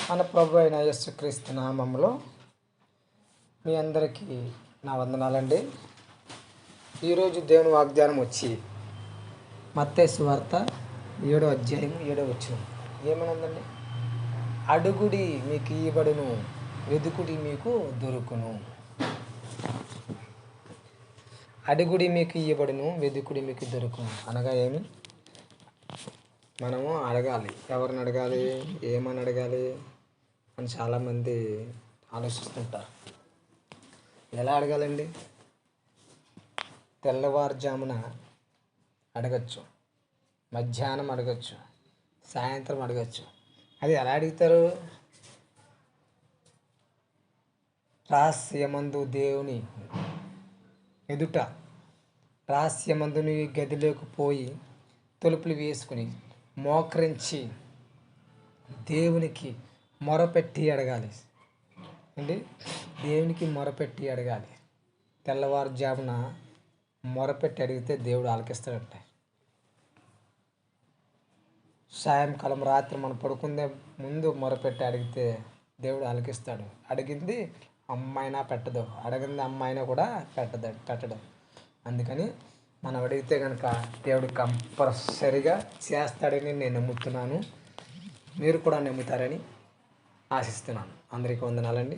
మన ప్రభు అయిన యేసుక్రీస్తు నామములో మీ అందరికీ నా వందనాలండి. ఈరోజు దేవుని వాగ్దానం వచ్చి మత్తయి సువార్త 7వ అధ్యాయం 7వ వచనం ఏమనుందండి? అడుగుడి మీకు ఇవ్వబడును, వెదుకుడి మీకు దొరుకును. అడుగుడి మీకు ఇవ్వబడును, వెదుకుడి మీకు దొరుకును అనగా ఏమి? మనము అడగాలి. ఎవరిని అడగాలి, ఏమని అడగాలి అని చాలామంది ఆలోచిస్తుంటారు. ఎలా అడగాలండి? తెల్లవారుజామున అడగచ్చు, మధ్యాహ్నం అడగచ్చు, సాయంత్రం అడగచ్చు. అది ఎలా అడుగుతారు? రహస్యమందు దేవుని ఎదుట, రహస్యమందు నీ గదిలోకి పోయి తలుపులు వేసుకుని మోకరించి దేవునికి మొరపెట్టి అడగాలి అండి. దేవునికి మొరపెట్టి అడగాలి. తెల్లవారుజామున మొరపెట్టి అడిగితే దేవుడు ఆలకిస్తాడంట. సాయంకాలం రాత్రి మనం పడుకుందే ముందు మొరపెట్టి అడిగితే దేవుడు ఆలకిస్తాడు. అడిగింది అమ్మాయినా పెట్టదు, అడిగింది అమ్మాయినా కూడా పెట్టడు. అందుకని మనం అడిగితే కనుక దేవుడు కంపల్సరిగా చేస్తాడని నేను నమ్ముతున్నాను. మీరు కూడా నమ్ముతారని ఆశిస్తున్నాను. అందరికీ వందనాలండి.